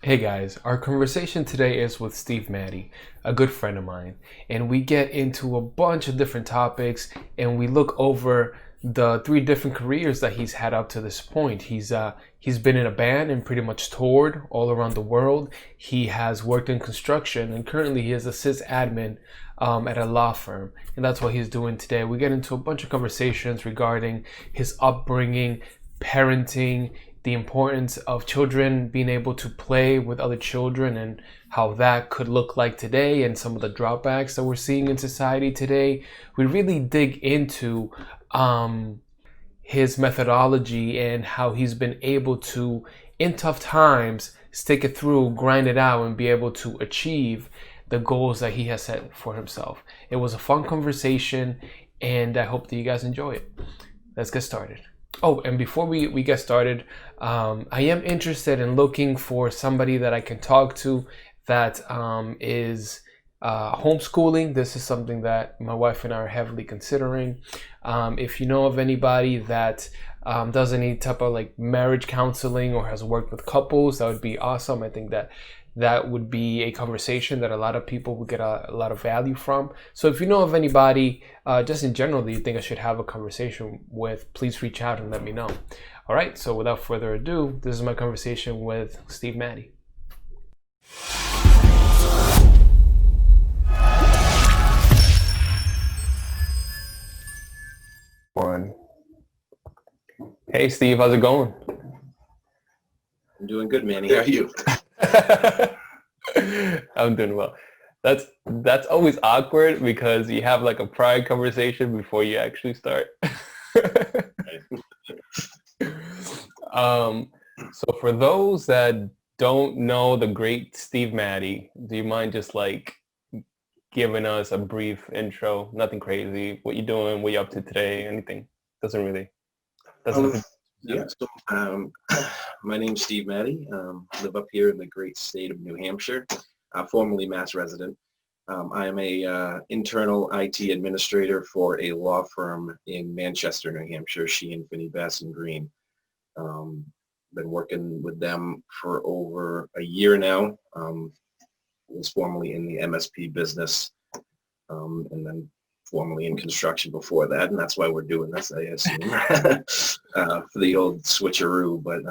Hey guys, our conversation today is with Steve Mattie, a good friend of mine, and we get into a bunch of different topics and we look over the three different careers that he's had up to this point. He's been in a band and pretty much toured all around the world. He has worked in construction and currently he is a sysadmin at a law firm, and that's what he's doing today. We get into a bunch of conversations regarding his upbringing, parenting, the importance of children being able to play with other children and how that could look like today and some of the drawbacks that we're seeing in society today. We really dig into his methodology and how he's been able to, in tough times, stick it through, grind it out, and be able to achieve the goals that he has set for himself. It was a fun conversation, and I hope that you guys enjoy it. Let's get started. Oh, and before we get started, I am interested in looking for somebody that I can talk to that is homeschooling. This is something that my wife and I are heavily considering. If you know of anybody that does any type of like marriage counseling or has worked with couples, that would be awesome. I think that would be a conversation that a lot of people would get a lot of value from. So if you know of anybody, just in general, that you think I should have a conversation with, please reach out and let me know. All right, so without further ado, this is my conversation with Steve Mattie. One. Hey Steve, how's it going? I'm doing good, Manny. How are you? I'm doing well. That's always awkward because you have like a prior conversation before you actually start. So for those that don't know the great Steve Mattie, do you mind just like giving us a brief intro? Nothing crazy. What you doing? What you up to today? Anything? Doesn't Yeah. So, my name's Steve Mattie. Live up here in the great state of New Hampshire. Formerly Mass resident. I am a internal IT administrator for a law firm in Manchester, New Hampshire. Sheehan, Finney, Bass and Green. Been working with them for over a year now. Was formerly in the MSP business, and then formerly in construction before that, and that's why we're doing this, I assume, for the old switcheroo. But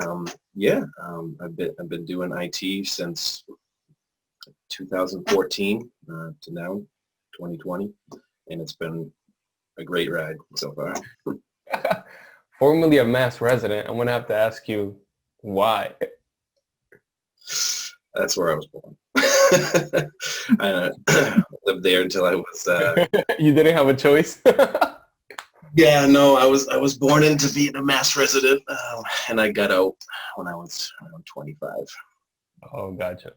I've been doing IT since 2014 to now, 2020, and it's been a great ride so far. Formerly a Mass resident, I'm gonna have to ask you why. That's where I was born. I lived there until I was. You didn't have a choice. Yeah, no, I was born into being a Mass resident, and I got out when I was around 25. Oh, gotcha.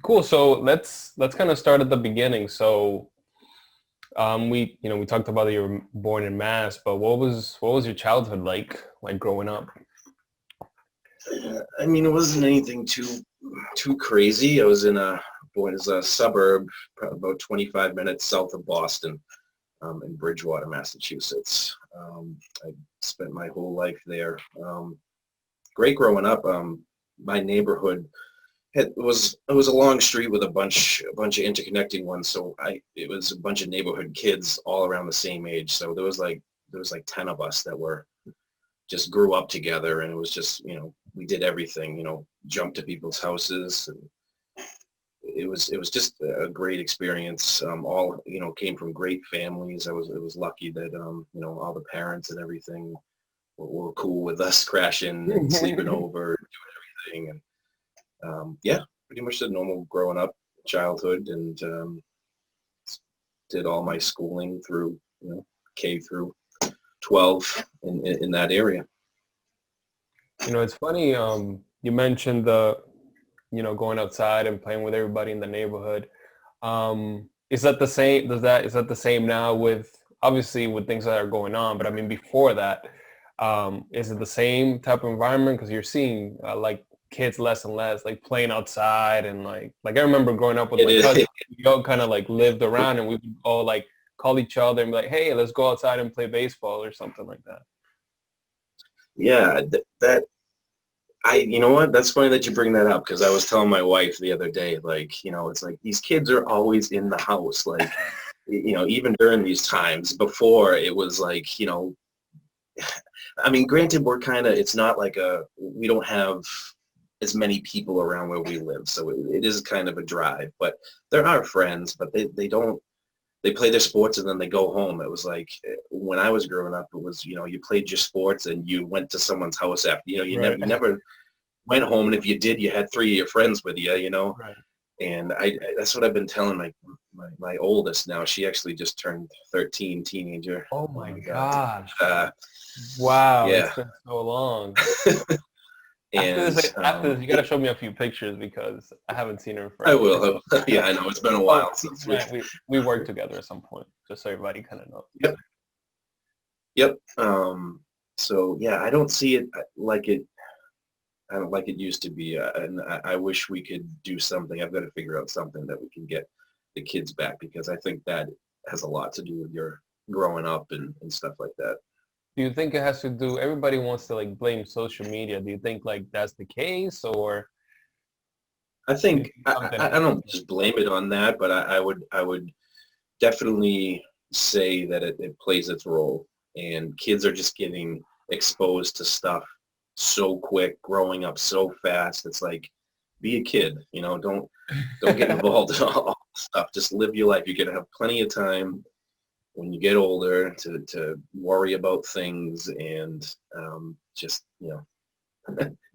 Cool. So let's kind of start at the beginning. So we talked about that you were born in Mass, but what was your childhood like growing up? I mean, it wasn't anything too crazy. I was in a suburb, about 25 minutes south of Boston, in Bridgewater, Massachusetts. I spent my whole life there. Great growing up. My neighborhood it was a long street with a bunch of interconnecting ones. So it was a bunch of neighborhood kids all around the same age. So there was like 10 of us that were just grew up together, and it was just, we did everything, jumped to people's houses, and it was just a great experience. All, came from great families. It was lucky that, all the parents and everything were cool with us crashing and sleeping over, doing everything. And pretty much the normal growing up childhood, and did all my schooling through, K through 12 in that area. It's funny. You mentioned going outside and playing with everybody in the neighborhood. Is that the same? Is that the same now with obviously with things that are going on? But I mean, before that, is it the same type of environment? Because you're seeing like kids less and less like playing outside, and like I remember growing up with my cousins. We all kind of like lived around, and we would all like call each other and be like, hey, let's go outside and play baseball or something like that. Yeah, that You know what? That's funny that you bring that up because I was telling my wife the other day, like, it's like these kids are always in the house. Like, even during these times before it was like, I mean, granted, it's not like we don't have as many people around where we live. So it is kind of a drive, but there are friends, but they play their sports and then they go home. It was like when I was growing up, it was, you played your sports and you went to someone's house after, Right. you never went home. And if you did, you had three of your friends with you. Right. And that's what I've been telling my oldest now. She actually just turned 13, teenager. Oh Oh my my God. gosh. Uh, Wow, it's yeah. been so long. And After this, you gotta show me a few pictures because I haven't seen her in I forever. will. Yeah, I know. It's been a Oh, while keep since in mind, we worked together at some point, just so everybody kind of knows. yep. Yep. So yeah, I don't see it like it. I don't like it used to be, and I wish we could do something. I've got to figure out something that we can get the kids back because I think that has a lot to do with your growing up and stuff like that. Do you think it has to do? Everybody wants to like blame social media. Do you think like that's the case, or I do you think think something I else? don't just blame it on that, but I would definitely say that it plays its role, and kids are just getting exposed to stuff so quick, growing up so fast. It's like be a kid, don't get involved in all this stuff. Just live your life. You're gonna have plenty of time when you get older to worry about things and just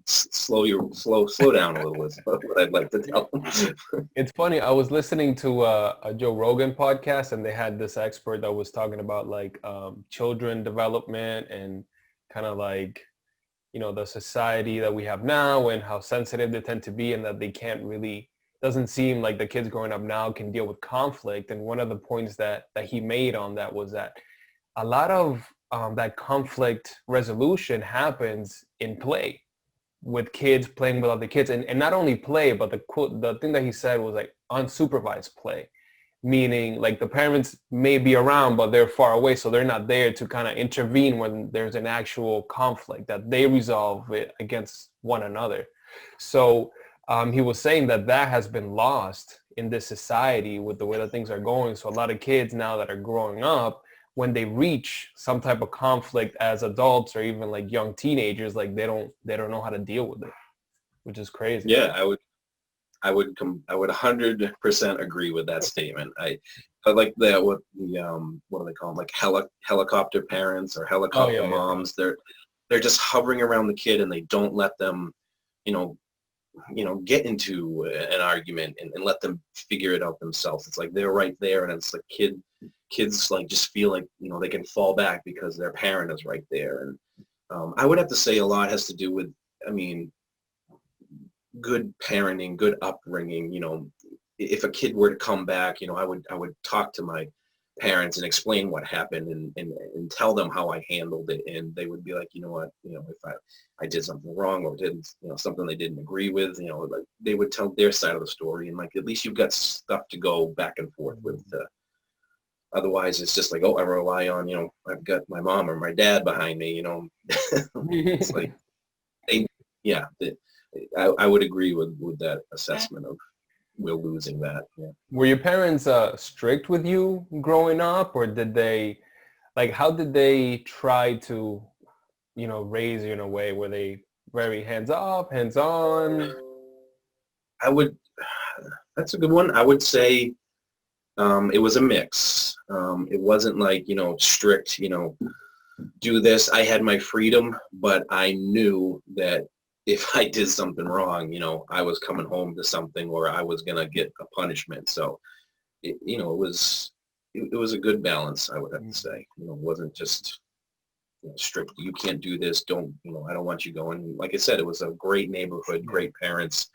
slow down a little is what I'd like to tell them. It's funny. I was listening to a Joe Rogan podcast, and they had this expert that was talking about like children development and kind of like the society that we have now and how sensitive they tend to be, and that they can't really doesn't seem like the kids growing up now can deal with conflict. And one of the points that he made on that was that a lot of that conflict resolution happens in play with kids playing with other kids, and not only play, but the thing that he said was like unsupervised play, meaning like the parents may be around but they're far away, so they're not there to kind of intervene when there's an actual conflict, that they resolve it against one another. So he was saying that has been lost in this society with the way that things are going. So a lot of kids now that are growing up, when they reach some type of conflict as adults or even like young teenagers, like they don't know how to deal with it, which is crazy. Yeah, I would 100% agree with that statement. I like that. What do they call them? Like helicopter parents or Oh helicopter yeah, yeah. moms. They're just hovering around the kid and they don't let them, you know, get into an argument and let them figure it out themselves. It's like they're right there, and it's like kids like just feel like they can fall back because their parent is right there. And I would have to say a lot has to do with, I mean, good parenting, good upbringing. If a kid were to come back, I would talk to my parents and explain what happened and tell them how I handled it, and they would be like, you know what, if I did something wrong or did something they didn't agree with, like they would tell their side of the story, and like at least you've got stuff to go back and forth with. Otherwise, it's just like, oh, I rely on, I've got my mom or my dad behind me. It's like they, yeah, I would agree with that assessment of we're losing that. Yeah. Were your parents strict with you growing up, or did they like how did they try to raise you in a way? Were they very hands off, hands on? I would, that's a good one. I would say it was a mix. It wasn't like, strict, do this. I had my freedom, but I knew that if I did something wrong, I was coming home to something or I was going to get a punishment. So, it was a good balance, I would have to say. It wasn't just strict. You can't do this. Don't, I don't want you going. Like I said, it was a great neighborhood, Yeah. great parents.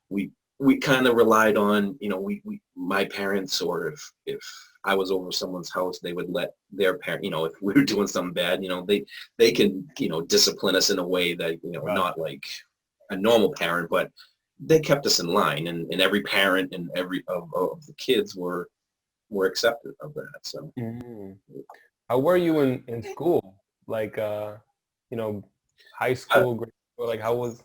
We we kind of relied on, we my parents, or if I was over someone's house, they would let their parent, if we were doing something bad, they can, discipline us in a way that, Right. not like a normal parent, but they kept us in line, and every parent and every of the kids were accepted of that. So Mm. How were you in school? Like you know, high I, school, grade school, like how was?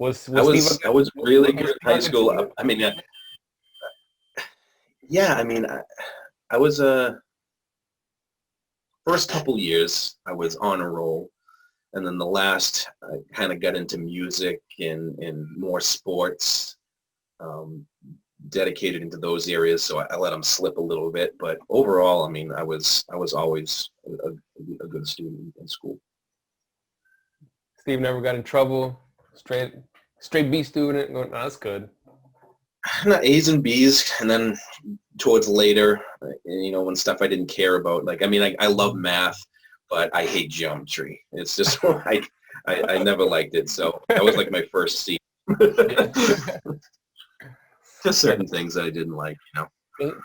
Was Steve a I was really good in high good school. student? I mean, yeah, I mean, I was first couple years I was on a roll, and then the last I kind of got into music and more sports, um, dedicated into those areas. So I let them slip a little bit, but overall, I mean, I was always a good student in school. Steve never got in trouble. Straight straight B student. No, that's good. Not A's and B's, and then towards later, when stuff I didn't care about, like, I mean, I love math, but I hate geometry. It's just I never liked it. So that was like my first C. Just Yeah, certain things that I didn't like.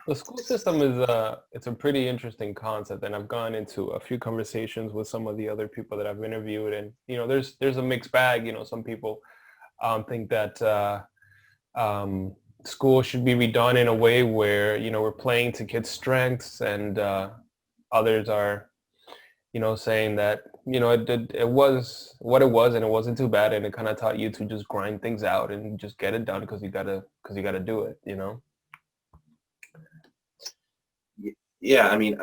the school system is it's a pretty interesting concept, and I've gone into a few conversations with some of the other people that I've interviewed, and there's a mixed bag. Some people think that school should be redone in a way where we're playing to kids' strengths, and others are saying that it was what it was, and it wasn't too bad, and it kind of taught you to just grind things out and just get it done because you gotta do it. Yeah, I mean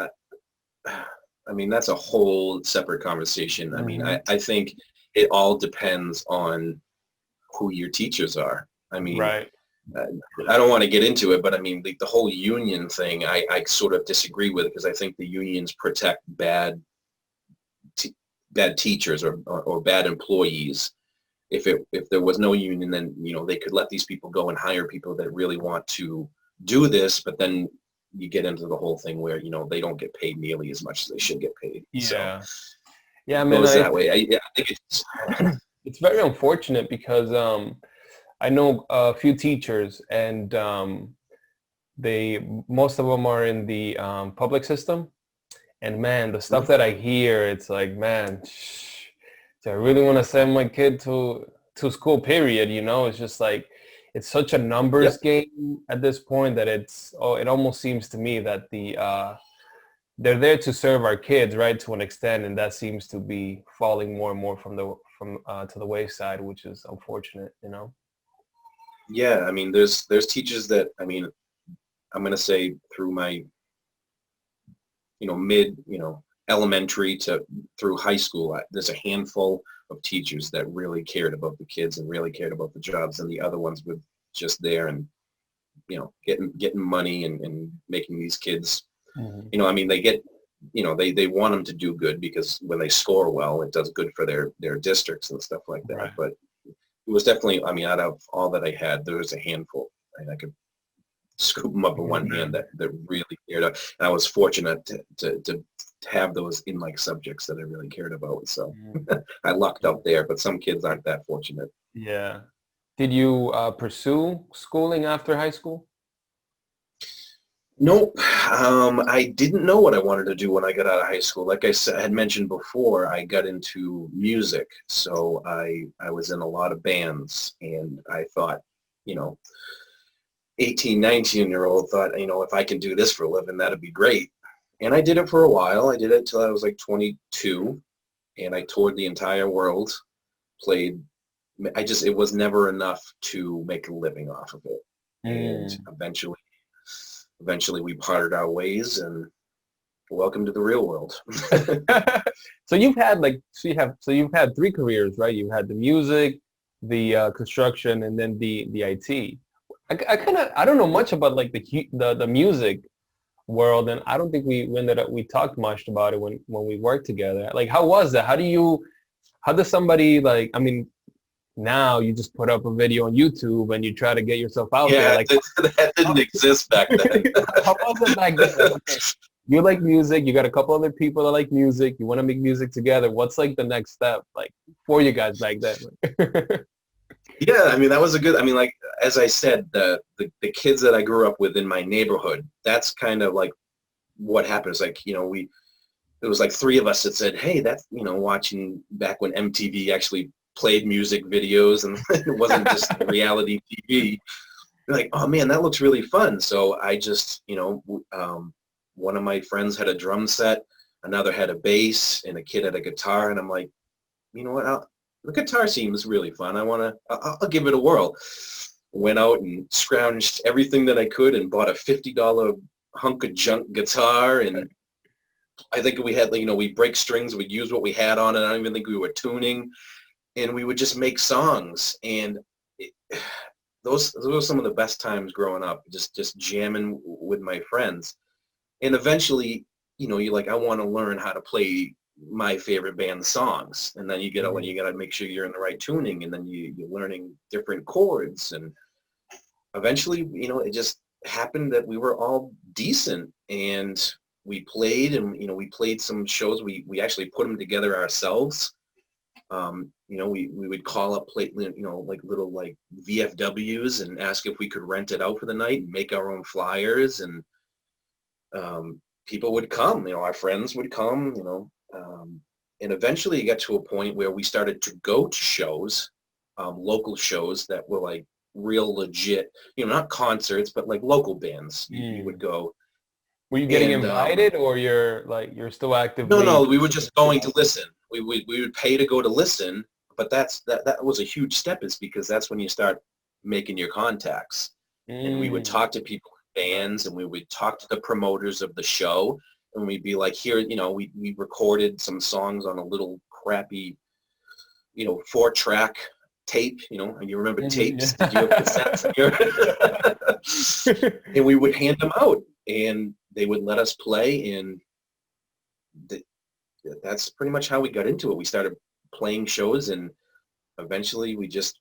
that's a whole separate conversation. I mean, Hmm. I think it all depends on who your teachers are. I mean, Right. uh, I don't want to get into it, but I mean, the whole union thing, I sort of disagree with, because I think the unions protect bad teachers or bad employees. If there was no union, then they could let these people go and hire people that really want to do this, but then you get into the whole thing where they don't get paid nearly as much as they should get paid. So Yeah. Yeah, it man. goes that way. Yeah, I think it's It's very unfortunate because I know a few teachers, and most of them are in the public system. And man, the stuff that I hear, it's like, man, do I really want to send my kid to school, period? It's just like, it's such a numbers yep. game at this point that it almost seems to me that they're there to serve our kids, right, to an extent, and that seems to be falling more and more from to the wayside, which is unfortunate. Yeah, I mean, there's teachers that, I mean, I'm going to say through my mid, elementary to through high school, there's a handful of teachers that really cared about the kids and really cared about the jobs, and the other ones were just there and getting money and making these kids, Hmm. I mean, they get, they want them to do good, because when they score well, it does good for their districts and stuff like that. Right. But it was definitely, I mean, out of all that I had, there was a handful, and I could scoop them up in one hand that really cared. And I was fortunate to have those in like subjects that I really cared about. So Mhm. I lucked out there, but some kids aren't that fortunate. Yeah. Did you pursue schooling after high school? Nope. I didn't know what I wanted to do when I got out of high school. Like I had mentioned before, I got into music. So I was in a lot of bands, and I thought, you know, 18, 19-year-old thought, if I can do this for a living, that'd be great. And I did it for a while. I did it till I was like 22, and I toured the entire world, played. It was never enough to make a living off of it. And Mm. eventually we parted our ways, and welcome to the real world. So you've had three careers, right? You've had the music, the construction, and then the IT. I don't know much about like the music world, and I don't think we talked much about it when we worked together. Like, how was that? How does somebody, like, I mean, now you just put up a video on YouTube and you try to get yourself out there. Yeah, Like, that how, didn't exist back then. how was it back then? Like, okay, you like music, you got a couple other people that like music, you want to make music together. What's like the next step, like, for you guys back then? Yeah, I mean, that was I mean, like, as I said, the kids that I grew up with in my neighborhood, that's kind of like what happens. Like, it was like three of us that said, hey, that's, watching back when MTV actually played music videos, and it wasn't just reality TV. We're like, oh man, that looks really fun. So I just, one of my friends had a drum set, another had a bass, and a kid had a guitar. And I'm like, you know what? the guitar scene was really fun. I'll give it a whirl. Went out and scrounged everything that I could and bought a $50 hunk of junk guitar. And I think we had, we break strings, we'd use what we had on it. I don't even think we were tuning. And we would just make songs. And those were some of the best times growing up, just jamming with my friends. And eventually, you're like, I want to learn how to play my favorite band's songs. And then you got to make sure you're in the right tuning, and then you're learning different chords. And eventually, it just happened that we were all decent, and we played, and we played some shows. We actually put them together ourselves. We would call up, like little like VFWs and ask if we could rent it out for the night and make our own flyers. And people would come, our friends would come, and eventually it got to a point where we started to go to shows, local shows that were like real legit, not concerts, but like local bands. You would go. Were you getting invited, or you're still actively? No, we were just going to listen. We would pay to go to listen, but that was a huge step, is because that's when you start making your contacts. And we would talk to people in bands, and we would talk to the promoters of the show, and we'd be like, here, we recorded some songs on a little crappy, 4-track tape, and you remember tapes? Did you have cassettes? And we would hand them out, and they would let us play, and that's pretty much how we got into it. We started playing shows, and eventually we just,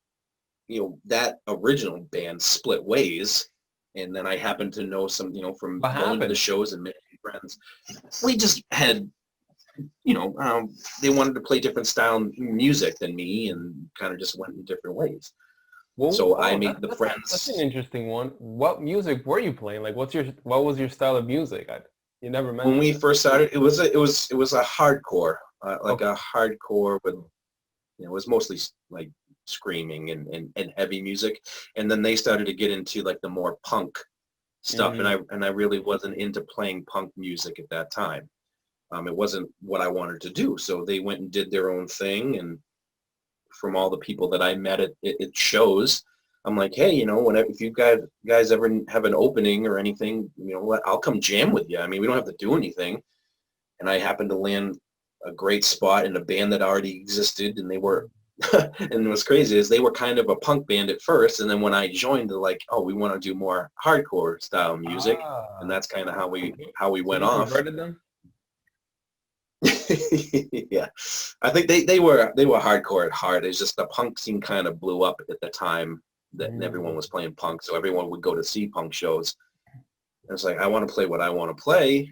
that original band split ways, and then I happened to know some, from going to the shows and making friends. We just had, they wanted to play different style music than me, and kind of just went in different ways. Well, so I made the friends. That's an interesting one. What music were you playing? Like, what was your style of music? You never mentioned. When we first started, it was a hardcore, a hardcore with, it was mostly like screaming and heavy music. And then they started to get into like the more punk stuff, and I really wasn't into playing punk music at that time. It wasn't what I wanted to do. So they went and did their own thing, and from all the people that I met at shows, I'm like, hey, whenever, if you guys ever have an opening or anything, I'll come jam with you. I mean, we don't have to do anything. And I happened to land a great spot in a band that already existed, and they were, and what's crazy is they were kind of a punk band at first, and then when I joined, they're like, oh, we want to do more hardcore style music, and that's kind of how we went off. Converted them? Yeah, I think they were hardcore at heart. It's just the punk scene kind of blew up at the time that everyone was playing punk, so everyone would go to see punk shows. And it's like, I want to play what I want to play,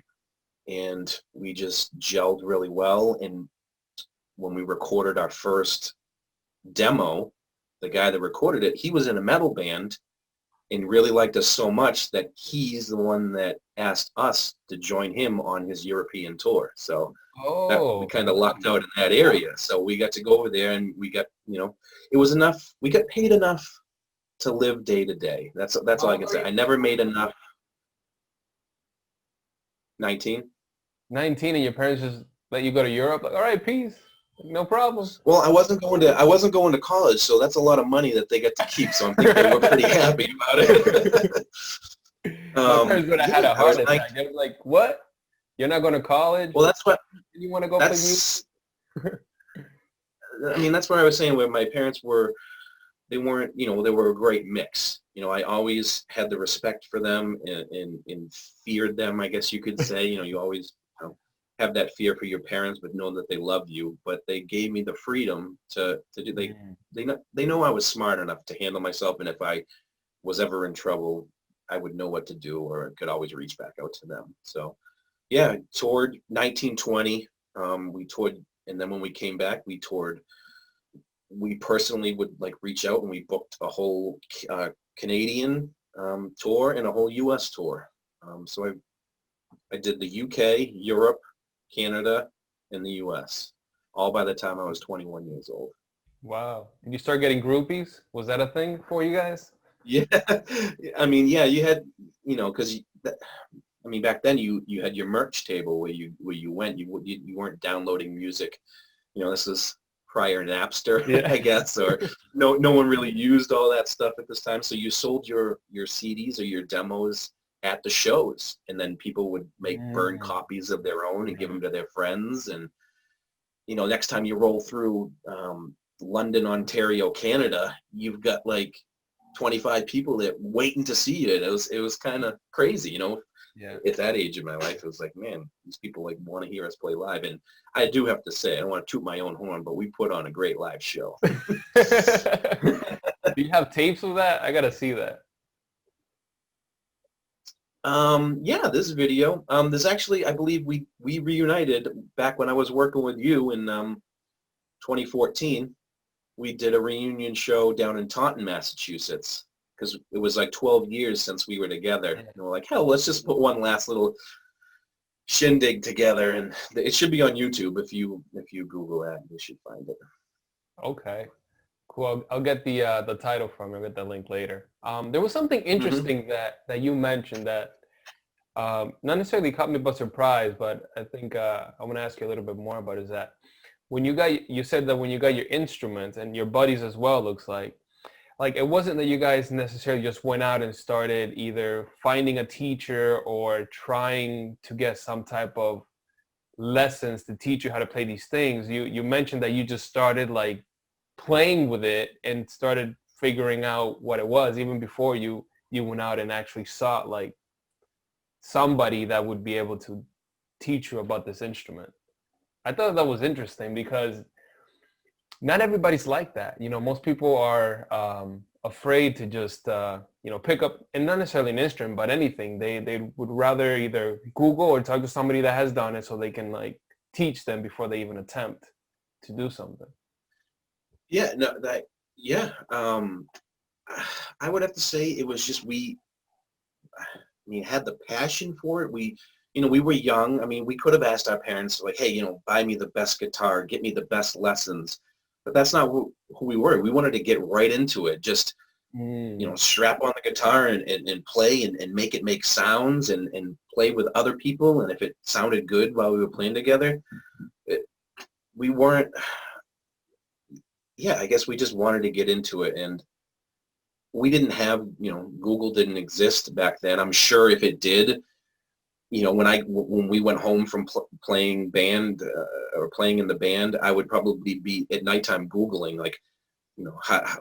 and we just gelled really well. And when we recorded our first demo, the guy that recorded it, he was in a metal band and really liked us so much that he's the one that asked us to join him on his European tour. So we kind of lucked out in that area. So we got to go over there, and we got, it was enough. We got paid enough to live day to day. That's all I can say. I never made enough. 19 and your parents just let you go to Europe? Like, all right, peace. No problem. Well, I wasn't going to college, so that's a lot of money that they get to keep. So I'm thinking they were pretty happy about it. My parents would have had a heart attack. They were like, "What? You're not going to college? Well, that's what you want to go play music." I mean, that's what I was saying. Where my parents were, they weren't. They were a great mix. I always had the respect for them and feared them, I guess you could say. You always have that fear for your parents, but know that they love you. But they gave me the freedom to do. They know I was smart enough to handle myself, and if I was ever in trouble, I would know what to do, or could always reach back out to them. So, yeah, toured 1920. We toured, and then when we came back, we toured. We personally would reach out, and we booked a whole Canadian tour and a whole U.S. tour. So I did the UK, Europe, Canada, and the U.S. all by the time I was 21 years old. Wow. Did you start getting groupies? Was that a thing for you guys? Yeah. I mean, yeah, you had, because, back then you had your merch table where you went. You weren't downloading music. This is prior Napster, Yeah. I guess, or no one really used all that stuff at this time. So you sold your CDs or your demos at the shows, and then people would make burn Mm. copies of their own and give Mhm. them to their friends. And next time you roll through London, Ontario, Canada, you've got like 25 people that waiting to see you. And it was kind of crazy, Yeah. at that age of my life. It was like, man, these people like want to hear us play live. And I do have to say, I don't want to toot my own horn, but we put on a great live show. Do you have tapes of that? I gotta see that. Yeah, this video. There's actually, I believe we reunited back when I was working with you in 2014. We did a reunion show down in Taunton, Massachusetts, because it was like 12 years since we were together. And we're like, hell, let's just put one last little shindig together, and it should be on YouTube. If you Google that, you should find it. Okay. Cool. I'll get the title from it. I'll get the link later. There was something Mm-hmm. interesting that you mentioned that not necessarily caught me by surprise, but I think I want to ask you a little bit more about is that when you said that when you got your instruments and your buddies as well, looks like it wasn't that you guys necessarily just went out and started either finding a teacher or trying to get some type of lessons to teach you how to play these things. You mentioned that you just started like playing with it and started figuring out what it was even before you went out and actually sought like somebody that would be able to teach you about this instrument. I thought that was interesting because not everybody's like that. Most people are afraid to just pick up, and not necessarily an instrument, but anything. They would rather either Google or talk to somebody that has done it so they can like teach them before they even attempt to do something. Yeah, no, yeah. I would have to say it was just had the passion for it. We were young. I mean, we could have asked our parents like, hey, buy me the best guitar, get me the best lessons. But that's not who we were. We wanted to get right into it. Just, strap on the guitar and play and make it make sounds and play with other people. And if it sounded good while we were playing together, we weren't, I guess we just wanted to get into it. And we didn't have, Google didn't exist back then. I'm sure if it did, when we went home from playing band or playing in the band, I would probably be at nighttime Googling like,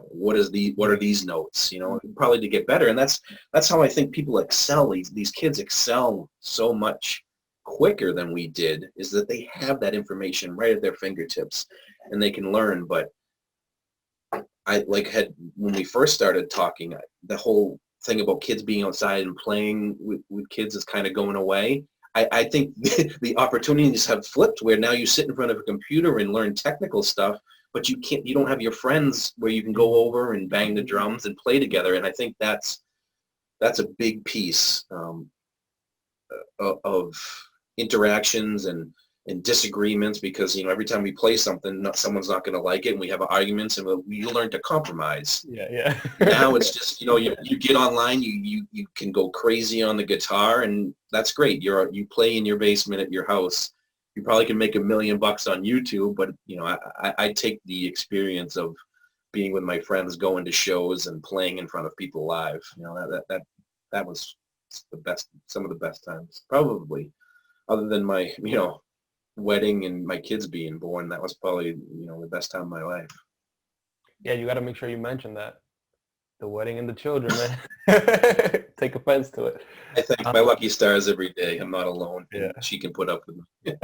what are these notes, probably to get better. And that's how I think people excel. These kids excel so much quicker than we did, is that they have that information right at their fingertips and they can learn. But when we first started talking, the whole thing about kids being outside and playing with kids is kind of going away. I think the opportunities have flipped where now you sit in front of a computer and learn technical stuff, but you don't have your friends where you can go over and bang the drums and play together. And I think that's a big piece of interactions and disagreements, because every time we play something, someone's not going to like it, and we have arguments, and you learn to compromise. Yeah. Now it's just you get online, you can go crazy on the guitar, and that's great. You play in your basement at your house. You probably can make $1 million on YouTube, but I take the experience of being with my friends, going to shows and playing in front of people live. That was the best, some of the best times, probably, other than my wedding and my kids being born. That was probably the best time of my life. Yeah, you got to make sure you mention that. The wedding and the children, man. Take offense to it. I thank my lucky stars every day. I'm not alone. Yeah. She can put up with me.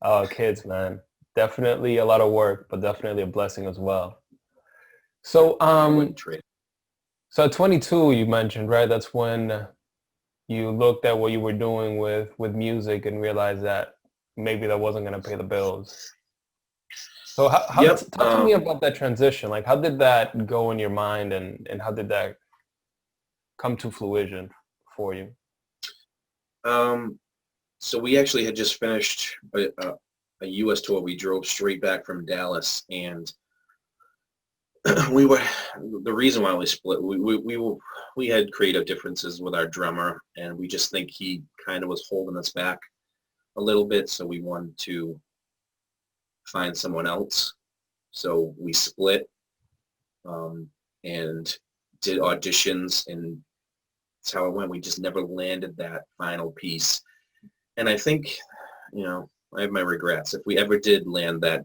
Oh, kids, man. Definitely a lot of work, but definitely a blessing as well. So, so at 22, you mentioned, right? That's when you looked at what you were doing with music and realized that maybe that wasn't going to pay the bills. So talk to me about that transition. Like, how did that go in your mind, and how did that come to fruition for you? So we actually had just finished a U.S. tour. We drove straight back from Dallas, and the reason why we split, we had creative differences with our drummer, and we just think he kind of was holding us back a little bit. So we wanted to find someone else. So we split and did auditions, and that's how it went. We just never landed that final piece. And I think, I have my regrets. If we ever did land that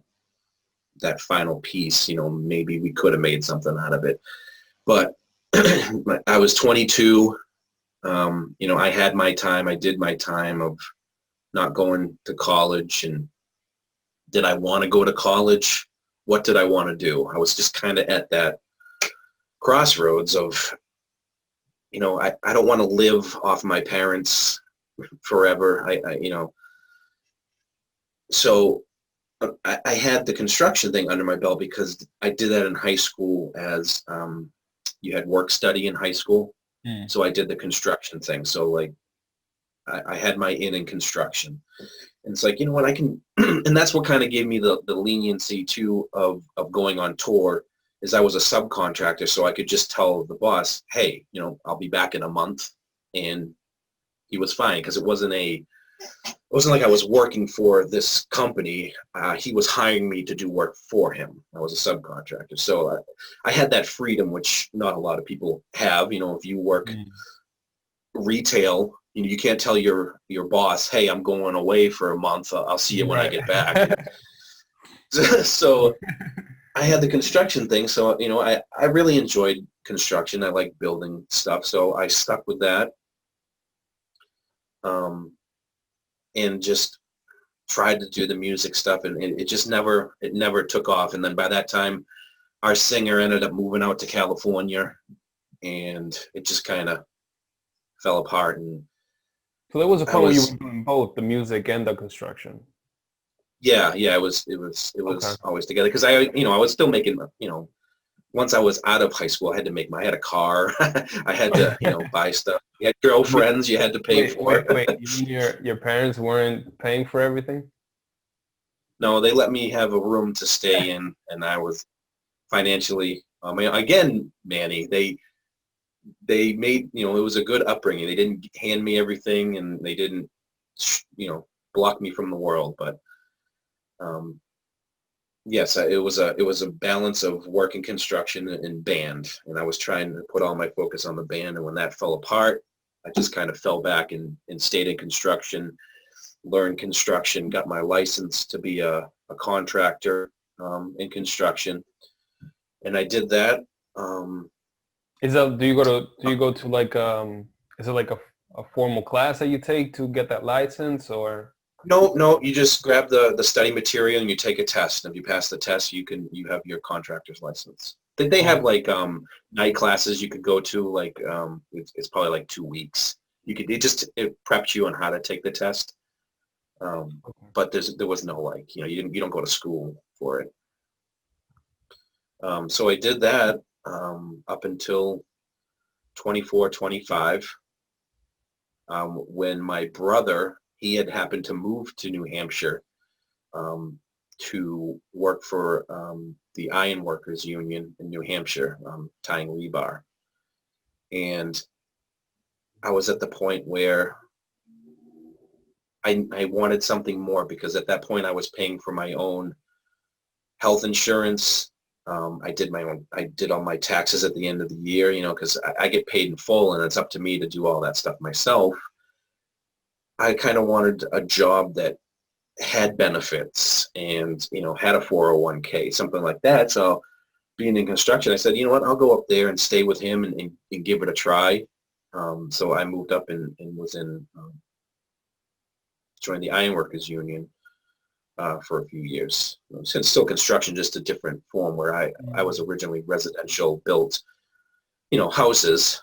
final piece, maybe we could have made something out of it. But I was 22. I had my time. I did my time of not going to college. And did I want to go to college? What did I want to do? I was just kind of at that crossroads of, I don't want to live off my parents forever. So I had the construction thing under my belt because I did that in high school as you had work study in high school. Mm. So I did the construction thing. So like I had my in construction. And it's like, what I can, and that's what kind of gave me the leniency too of going on tour, is I was a subcontractor. So I could just tell the boss, hey, I'll be back in a month. And he was fine because it wasn't like I was working for this company. He was hiring me to do work for him. I was a subcontractor. So I had that freedom, which not a lot of people have. If you work retail, you can't tell your boss, hey, I'm going away for a month. I'll see you when I get back. So I had the construction thing. So, I really enjoyed construction. I like building stuff. So I stuck with that. And just tried to do the music stuff, and it just never took off. And then by that time, our singer ended up moving out to California, and it just kind of fell apart. And So there was a point where you were doing both the music and the construction. Yeah, it was okay. Always together, because I was still making, once I was out of high school, I had a car. I had to, buy stuff. You had girlfriends you had to pay for. Wait, you mean your parents weren't paying for everything? No, they let me have a room to stay in, and I was financially, again, Manny, they made, it was a good upbringing. They didn't hand me everything, and they didn't, block me from the world. But yes, it was a balance of work and construction and band, and I was trying to put all my focus on the band. And when that fell apart, I just kind of fell back and stayed in construction, learned construction, got my license to be a contractor in construction, and I did that. Do you go to like is it like a formal class that you take to get that license, or? No, you just grab the study material and you take a test. And if you pass the test, you have your contractor's license. They have like night classes you could go to, like it's probably like 2 weeks. It preps you on how to take the test. But there was no, like, you don't go to school for it. So I did that up until 24, 25, when my brother, he had happened to move to New Hampshire to work for the Ironworkers Union in New Hampshire, tying rebar. And I was at the point where I wanted something more, because at that point I was paying for my own health insurance. I did all my taxes at the end of the year, because I get paid in full, and it's up to me to do all that stuff myself. I kind of wanted a job that had benefits and, had a 401k, something like that. So being in construction, I said, you know what, I'll go up there and stay with him and give it a try. So I moved up and was joined the Ironworkers Union for a few years. It's still construction, just a different form, where I was originally residential, built, houses,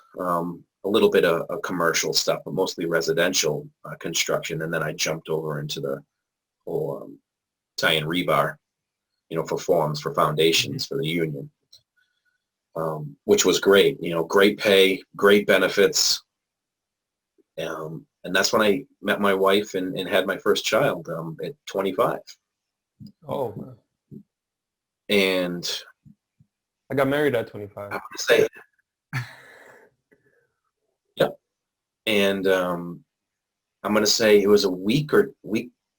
a little bit of commercial stuff, but mostly residential construction. And then I jumped over into the whole tie-in rebar, for forms, for foundations, for the union, which was great. Great pay, great benefits. And that's when I met my wife and had my first child at 25. Oh, man. And I got married at 25. I would say, yep. And I'm going to say it was a week,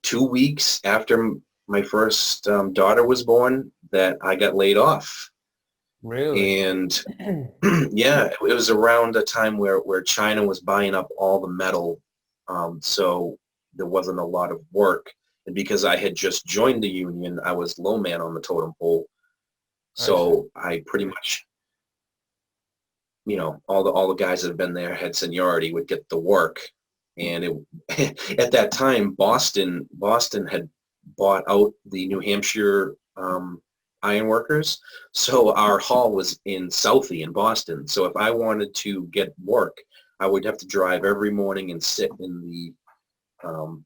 2 weeks after my first daughter was born that I got laid off. Really? And yeah, it was around a time where China was buying up all the metal. So there wasn't a lot of work. And because I had just joined the union, I was low man on the totem pole. I see. So I pretty much, all the guys that have been there had seniority would get the work. And at that time, Boston had bought out the New Hampshire Ironworkers. So our hall was in Southie in Boston. So if I wanted to get work, I would have to drive every morning and sit in the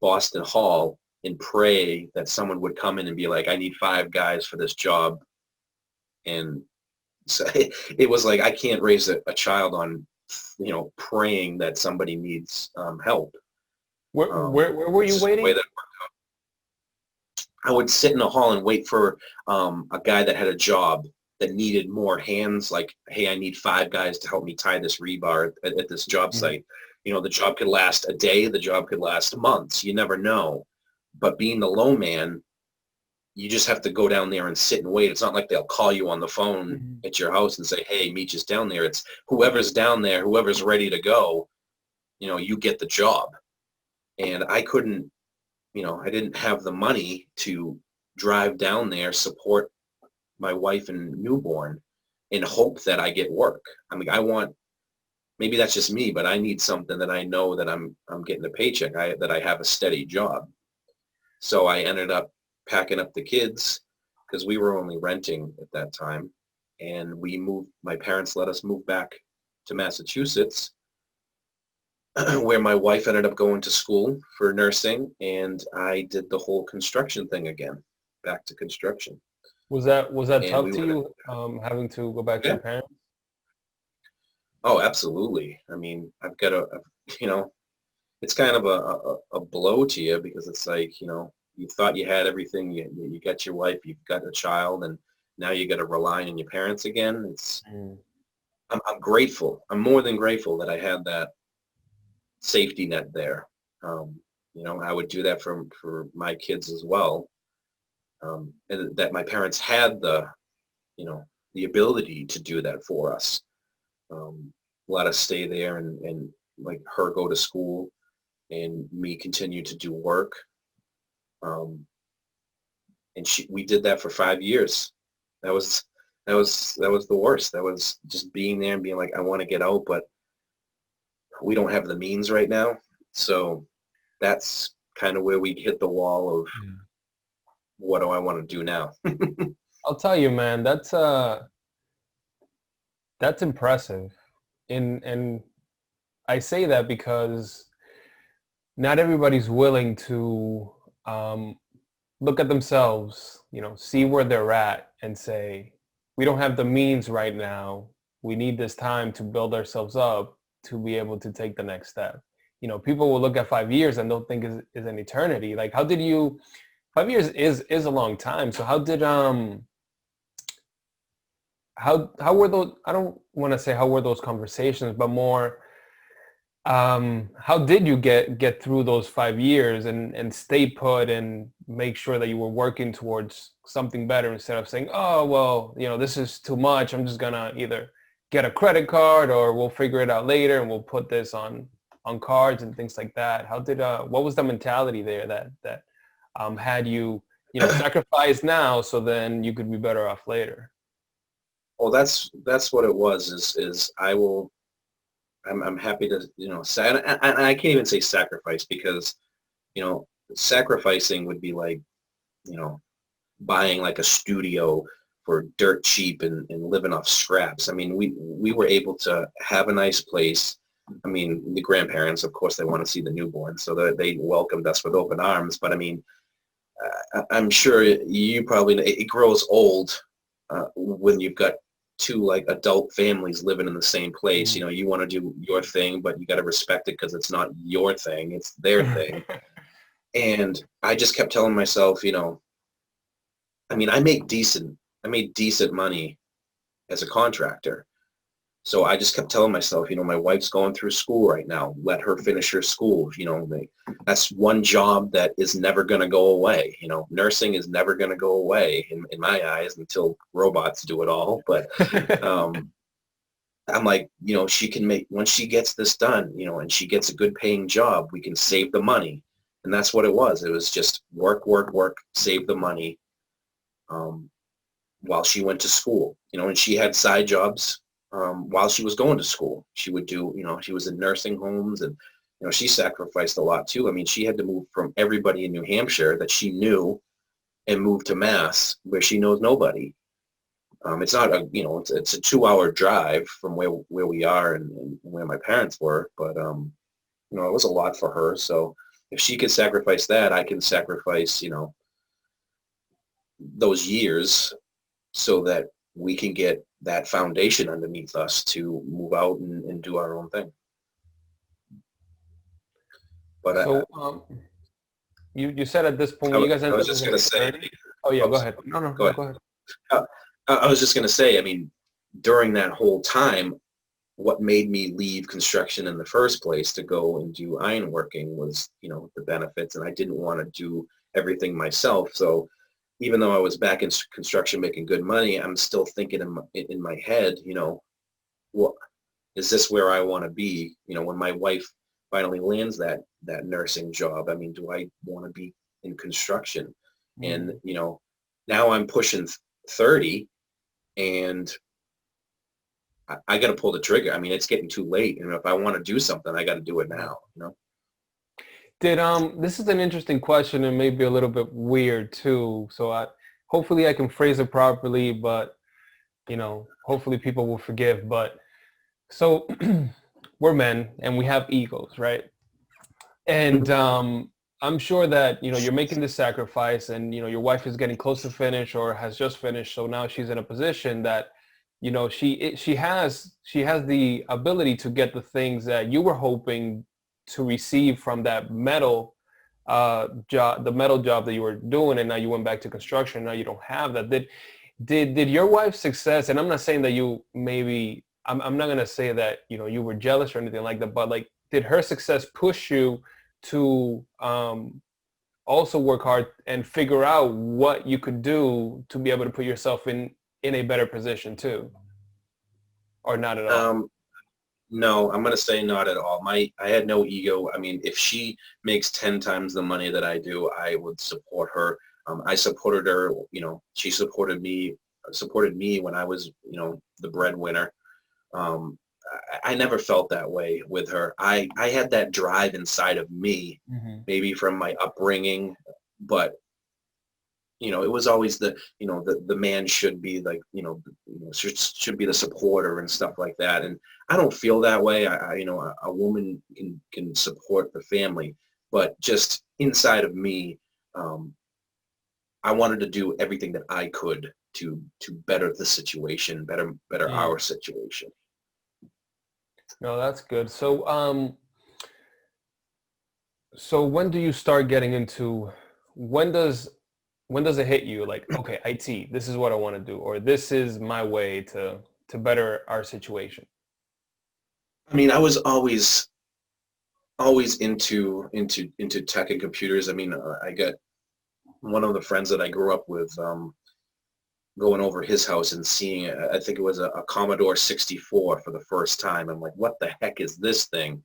Boston Hall and pray that someone would come in and be like, I need 5 guys for this job. And so it was like, I can't raise a child on, praying that somebody needs help. Where were you It's just the way waiting? that I would sit in a hall and wait for a guy that had a job that needed more hands. Like, hey, I need 5 guys to help me tie this rebar at this job Mhm. site. The job could last a day. The job could last months. You never know. But being the low man, you just have to go down there and sit and wait. It's not like they'll call you on the phone Mhm. at your house and say, hey, meet us down there. It's whoever's down there, whoever's ready to go, you get the job. And I couldn't, I didn't have the money to drive down there, support my wife and newborn, and hope that I get work. I mean, maybe that's just me, but I need something that I know that I'm getting a paycheck, that I have a steady job. So I ended up packing up the kids because we were only renting at that time. And my parents let us move back to Massachusetts, where my wife ended up going to school for nursing, and I did the whole construction thing again, back to construction. Was that And tough we to went, you, having to go back to yeah, your parents? oh, absolutely. I mean, I've got you know, it's kind of a blow to you because it's like, you thought you had everything. You got your wife, you've got a child, and now you got to rely on your parents again. Mm. I'm grateful. I'm more than grateful that I had that safety net there. Um, I would do that for my kids as well. And that my parents had you know, the ability to do that for us. Um, Let us stay there and like her go to school and me continue to do work. Um, and we did that for 5 years. That was that was the worst. That was just being there and being like, I want to get out, but we don't have the means right now. So that's kind of where we hit the wall of Yeah. what do I want to do now? I'll tell you, man, that's impressive. And I say that because not everybody's willing to um, look at themselves, see where they're at and say, we don't have the means right now. We need this time to build ourselves up to be able to take the next step. People will look at 5 years and they'll think is an eternity. Like, 5 years is a long time. So how were those, I don't want to say how were those conversations, but more, how did you get through those 5 years and stay put and make sure that you were working towards something better instead of saying, oh, well, this is too much. I'm just gonna either get a credit card or we'll figure it out later and we'll put this on cards and things like that. What was the mentality there that had you, sacrifice now so then you could be better off later? Well, that's what it was. Is I'm happy to say, and I can't even say sacrifice because you know sacrificing would be like you know buying like a studio for dirt cheap and living off scraps. I mean, we were able to have a nice place. I mean, the grandparents, of course, they want to see the newborn, so they welcomed us with open arms. But I mean, I'm sure you probably know, it grows old when you've got two like adult families living in the same place. Mhm. You want to do your thing, but you got to respect it because it's not your thing; it's their thing. And I just kept telling myself, I mean, I made decent money as a contractor. So I just kept telling myself, my wife's going through school right now. Let her finish her school. That's one job that is never going to go away. Nursing is never going to go away in my eyes until robots do it all. But um, I'm like, she can make, once she gets this done, and she gets a good paying job, we can save the money. And that's what it was. It was just work, work, work, save the money while she went to school, and she had side jobs while she was going to school. She would do, she was in nursing homes, and, she sacrificed a lot too. I mean, she had to move from everybody in New Hampshire that she knew and move to Mass where she knows nobody. It's not a, it's a 2-hour drive from where we are and where my parents were, but, it was a lot for her. So if she could sacrifice that, I can sacrifice, those years so that we can get that foundation underneath us to move out and do our own thing. But So you said at this point, I you guys I ended was up just in going to say, 30? Oh yeah, go ahead. No, go ahead. go ahead. I was just going to say, I mean, during that whole time, what made me leave construction in the first place to go and do ironworking was, the benefits, and I didn't want to do everything myself. So even though I was back in construction making good money, I'm still thinking in my head, what is this where I want to be? When my wife finally lands that nursing job, I mean, do I want to be in construction? And, now I'm pushing 30 and I got to pull the trigger. I mean, it's getting too late. And if I want to do something, I got to do it now. Did this is an interesting question and maybe a little bit weird too. So hopefully I can phrase it properly, but hopefully people will forgive. But so we're men and we have egos, right? And I'm sure that you're making this sacrifice, and your wife is getting close to finish or has just finished. So now she's in a position that she has the ability to get the things that you were hoping to receive from that metal job, the metal job that you were doing, and now you went back to construction. Now you don't have that. Did your wife's success? And I'm not saying that you maybe. I'm not gonna say that you were jealous or anything like that. But like, did her success push you to also work hard and figure out what you could do to be able to put yourself in a better position too, or not at all? No, I'm going to say not at all. I had no ego. I mean, if she makes 10 times the money that I do, I would support her. I supported her, she supported me when I was, the breadwinner. I never felt that way with her. I had that drive inside of me, maybe from my upbringing, but it was always the man should be like, should be the supporter and stuff like that. And I don't feel that way. A woman can support the family, but just inside of me, I wanted to do everything that I could to better the situation, better our situation. No, that's good. So when do you start getting into, when does it hit you like, okay, IT, this is what I want to do, or this is my way to better our situation? I mean, I was always into tech and computers. I mean, I got one of the friends that I grew up with, going over his house and seeing, I think it was a Commodore 64 for the first time. I'm like, what the heck is this thing?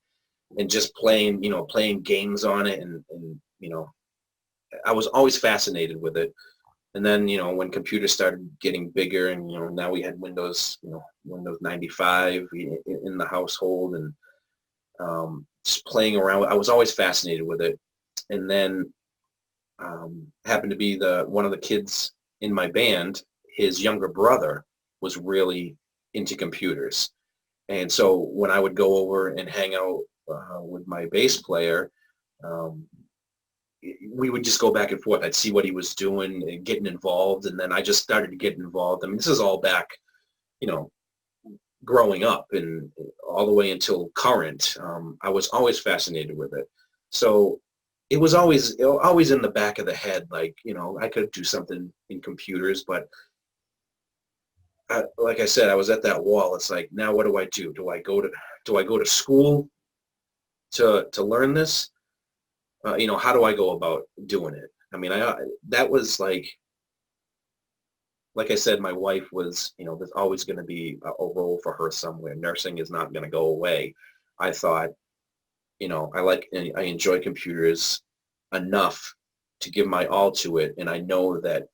And just playing games on it. And I was always fascinated with it. And then, when computers started getting bigger and, now we had Windows 95 in the household, and just playing around. I was always fascinated with it. And then happened to be one of the kids in my band, his younger brother was really into computers. And so when I would go over and hang out with my bass player, we would just go back and forth. I'd see what he was doing and getting involved. And then I just started to get involved. I mean, this is all back, growing up and all the way until current. I was always fascinated with it. So it was always in the back of the head, like, I could do something in computers, but like I said, I was at that wall. It's like, now what do I do? Do I go to school to learn this? How do I go about doing it? I mean, that was like I said, my wife was, there's always going to be a role for her somewhere. Nursing is not going to go away. I thought, I enjoy computers enough to give my all to it. And I know that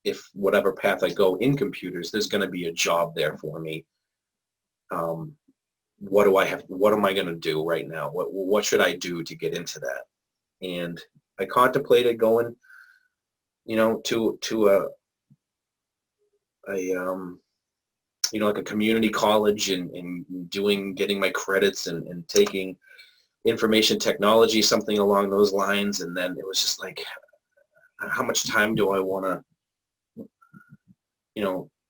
if whatever path I go in computers, there's going to be a job there for me. What am I going to do right now? What should I do to get into that? And I contemplated going, to like a community college and getting my credits and taking information technology, something along those lines. And then it was just like, how much time do I want to,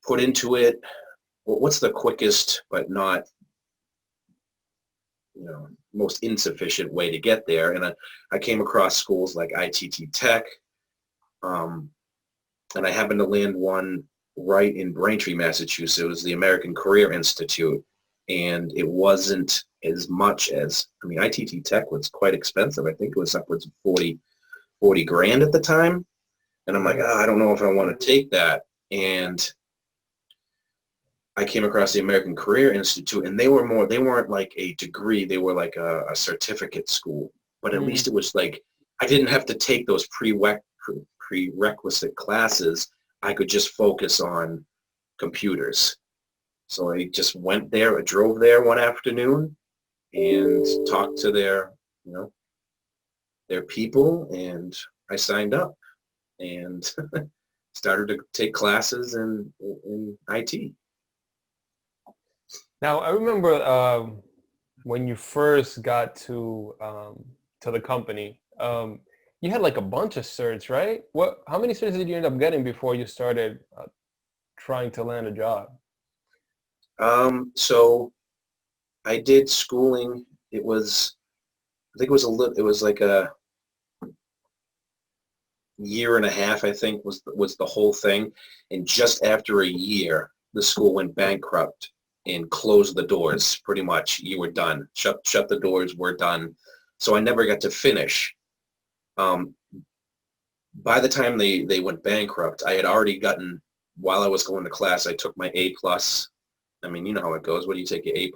put into it? What's the quickest but not, most insufficient way to get there? And I came across schools like ITT Tech, and I happened to land one right in Braintree, Massachusetts. It was the American Career Institute, and it wasn't as much as, ITT Tech was quite expensive. I think it was upwards of 40 grand at the time. And I'm like, I don't know if I want to take that. And I came across the American Career Institute, and they weren't like a degree. They were like a certificate school, but at least it was like, I didn't have to take those prerequisite classes. I could just focus on computers. So I just went there. I drove there one afternoon and talked to their people, and I signed up and started to take classes in IT. Now, I remember when you first got to the company, you had like a bunch of certs, right? How many certs did you end up getting before you started trying to land a job? So I did schooling. I think it was like a year and a half, I think was the whole thing. And just after a year, the school went bankrupt and closed the doors. Pretty much, you were done. Shut the doors. We're done. So I never got to finish. By the time they went bankrupt, I had already gotten, while I was going to class, I took my A+. I mean, you know how it goes. What do you take? Your A+,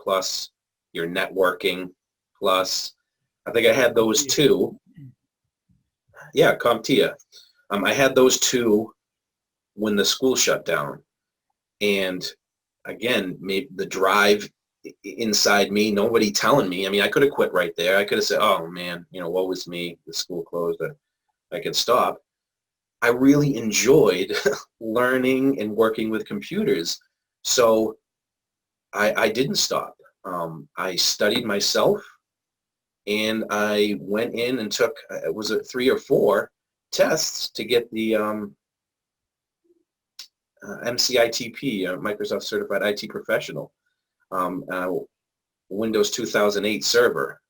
your networking plus. I think I had those two. Yeah, CompTIA. I had those two when the school shut down. And again, maybe the drive inside me, nobody telling me. I mean, I could have quit right there. I could have said, oh man, woe is me. The school closed. I could stop. I really enjoyed learning and working with computers. So I didn't stop. I studied myself, and I went in and took, was it 3 or 4 tests to get the MCITP, Microsoft Certified IT Professional, Windows 2008 server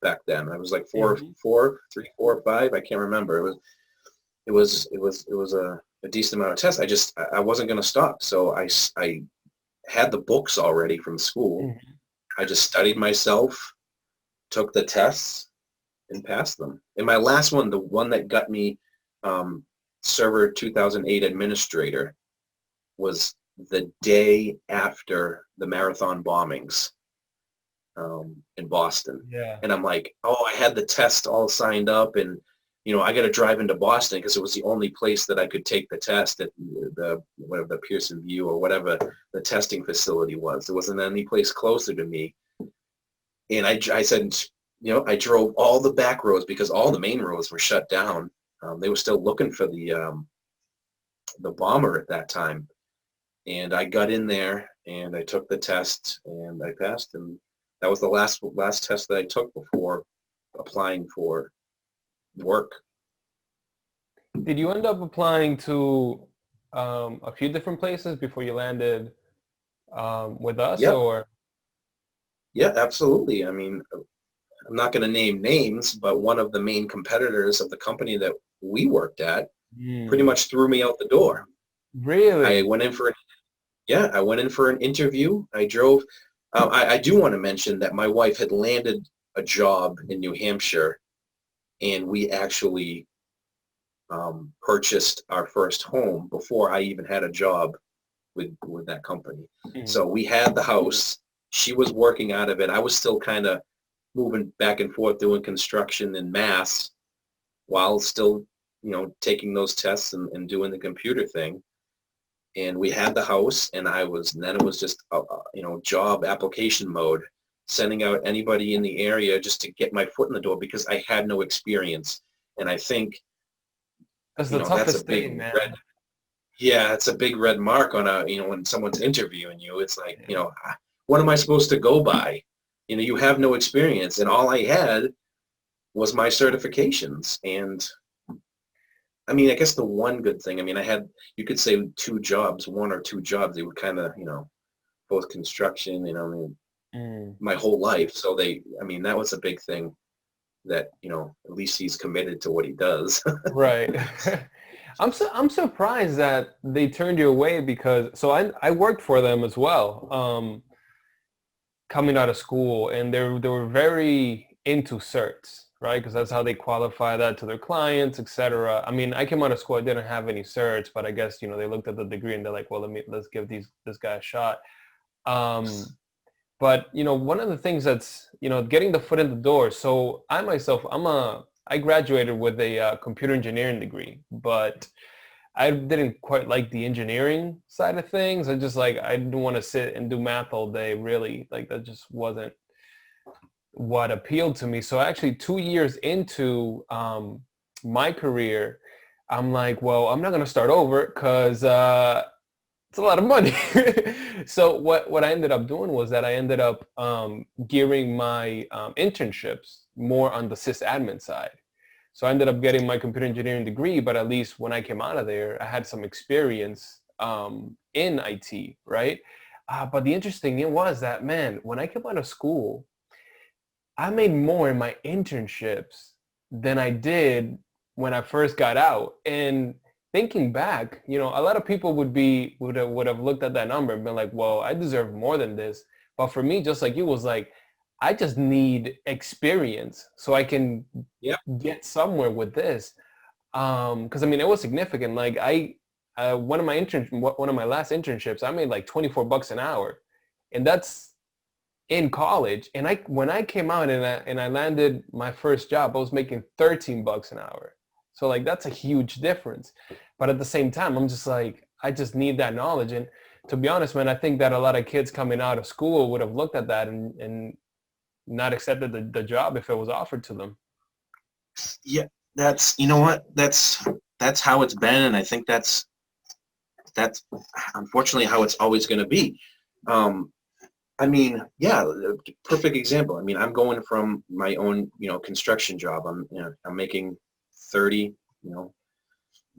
back then. I was like 3, 4, 5. I can't remember. It was a decent amount of tests. I wasn't going to stop. So I had the books already from school. I just studied myself, took the tests, and passed them. And my last one, the one that got me Server 2008 Administrator, was the day after the marathon bombings in Boston. Yeah. And I'm like, I had the test all signed up, and I got to drive into Boston because it was the only place that I could take the test at the Pearson View or whatever the testing facility was. There wasn't any place closer to me. And I said, I drove all the back roads because all the main roads were shut down. They were still looking for the bomber at that time. And I got in there and I took the test and I passed. And that was the last test that I took before applying for work. Did you end up applying to a few different places before you landed with us? Yep. Or? Yeah, absolutely. I mean, I'm not going to name names, but one of the main competitors of the company that we worked at pretty much threw me out the door. Really? I went in for Yeah, I went in for an interview. I drove. I do want to mention that my wife had landed a job in New Hampshire, and we actually purchased our first home before I even had a job with that company. Mhm. So we had the house. She was working out of it. I was still kind of moving back and forth doing construction in Mass while still, taking those tests and doing the computer thing. And we had the house, and then it was just, job application mode, sending out anybody in the area just to get my foot in the door because I had no experience. And I think, That's the that's a toughest big thing, red, man. yeah, it's a big red mark on when someone's interviewing you. It's like, what am I supposed to go by? You have no experience, and all I had was my certifications. And I mean, I guess the one good thing, I mean, you could say one or two jobs. They were kind of, both construction, I mean, Mm. my whole life. So that was a big thing that, at least he's committed to what he does. Right. I'm surprised that they turned you away because I worked for them as well. Coming out of school, and they were very into certs, right? Because that's how they qualify that to their clients, etc. I mean, I came out of school, I didn't have any certs, but I guess they looked at the degree and they're like, well, let's give this guy a shot. Um, but one of the things that's getting the foot in the door. So I myself, I graduated with a computer engineering degree, but I didn't quite like the engineering side of things. I didn't want to sit and do math all day, really. Like that just wasn't what appealed to me. So actually 2 years into my career, I'm like, well, I'm not going to start over because it's a lot of money. So what I ended up doing was that I ended up gearing my internships more on the sysadmin side. So I ended up getting my computer engineering degree, but at least when I came out of there, I had some experience in IT, right? But the interesting thing was that, man, when I came out of school, I made more in my internships than I did when I first got out. And thinking back, a lot of people would have looked at that number and been like, well, I deserve more than this. But for me, just like you, was like, I just need experience so I can Yeah. get somewhere with this. Because I mean, it was significant. Like one of my last internships, I made like $24 an hour, and that's in college. And when I came out and I landed my first job, I was making $13 an hour. So like that's a huge difference. But at the same time, I'm just like, I just need that knowledge. And to be honest, man, I think that a lot of kids coming out of school would have looked at that and not accepted the job if it was offered to them. Yeah, you know what, that's how it's been. And I think that's unfortunately how it's always going to be. I mean, yeah, perfect example. I mean, I'm going from my own, construction job. I'm making 30, you know,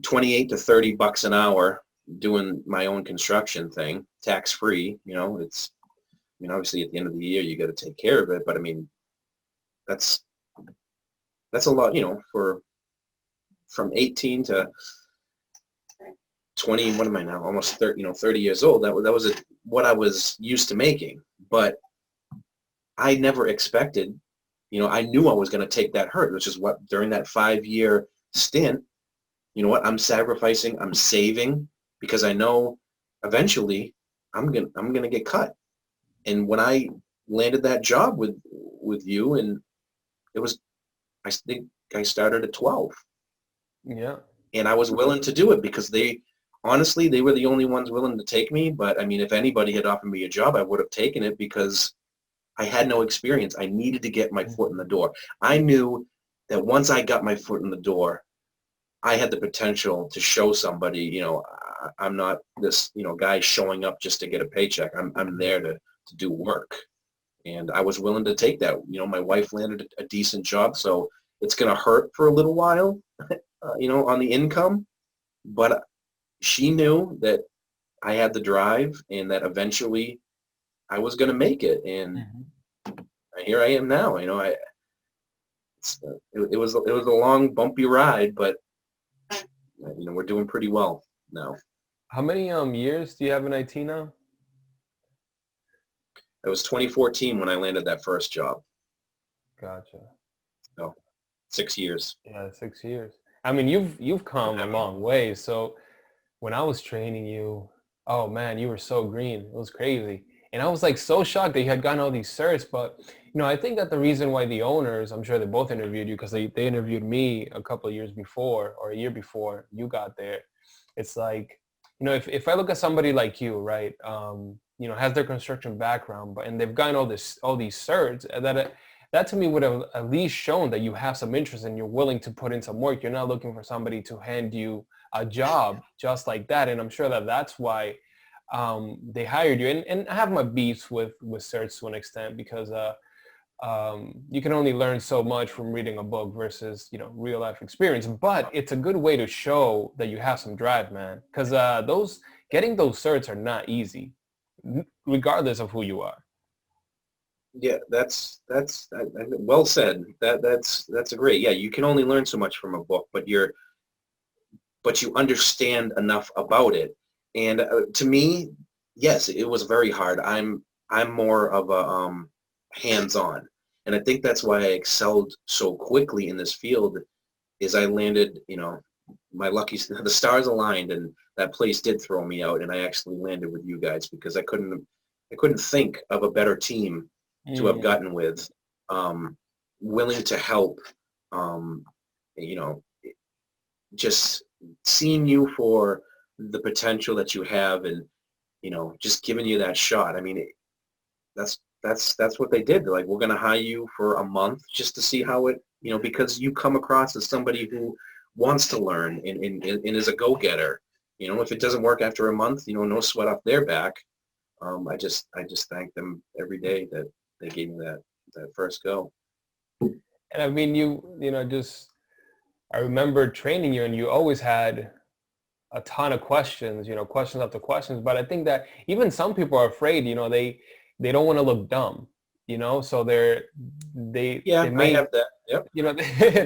28 to 30 bucks an hour doing my own construction thing, tax free. Obviously at the end of the year you got to take care of it, but I mean, that's a lot, for from 18 to 20. What am I now? Almost 30, 30 years old. That was what I was used to making, but I never expected, I knew I was going to take that hurt, which is what during that 5-year stint, I'm sacrificing, I'm saving because I know eventually I'm gonna get cut. And when I landed that job with you, and it was, I think I started at 12, Yeah. and I was willing to do it because honestly, they were the only ones willing to take me. But I mean, if anybody had offered me a job, I would have taken it because I had no experience. I needed to get my foot in the door. I knew that once I got my foot in the door, I had the potential to show somebody, I'm not this, guy showing up just to get a paycheck. I'm there to do work. And I was willing to take that. My wife landed a decent job, so it's going to hurt for a little while, on the income. But she knew that I had the drive and that eventually I was going to make it. And Mhm. here I am now. It was a long, bumpy ride, but we're doing pretty well now. How many years do you have in IT now? It was 2014 when I landed that first job. Gotcha. So 6 years. Yeah, 6 years. I mean, you've come a long way. So when I was training you, oh man, you were so green. It was crazy. And I was like so shocked that you had gotten all these certs. But I think that the reason why the owners, I'm sure they both interviewed you because they interviewed me a couple of years before or a year before you got there. It's like, if I look at somebody like you, right, has their construction background, and they've gotten all these certs, that to me would have at least shown that you have some interest and you're willing to put in some work. You're not looking for somebody to hand you a job just like that. And I'm sure that that's why they hired you. And I have my beefs with certs to an extent because you can only learn so much from reading a book versus real life experience. But it's a good way to show that you have some drive, man. Because getting those certs are not easy, regardless of who you are. Yeah, that's well said. That's a great. Yeah, you can only learn so much from a book, but you understand enough about it. And to me, yes, it was very hard. I'm more of a hands-on, and I think that's why I excelled so quickly in this field. Is I landed, my the stars aligned, and that place did throw me out, and I actually landed with you guys because I couldn't think of a better team to have gotten with, willing to help, you know, just seeing you for the potential that you have, and just giving you that shot. I mean, that's what they did. They're like, we're going to hire you for a month just to see how it, because you come across as somebody who wants to learn and is a go-getter. If it doesn't work after a month, no sweat off their back. I just thank them every day that they gave me that first go. And I mean, I remember training you, and you always had a ton of questions, questions after questions. But I think that even some people are afraid, they don't want to look dumb, so they may I have that. Yep.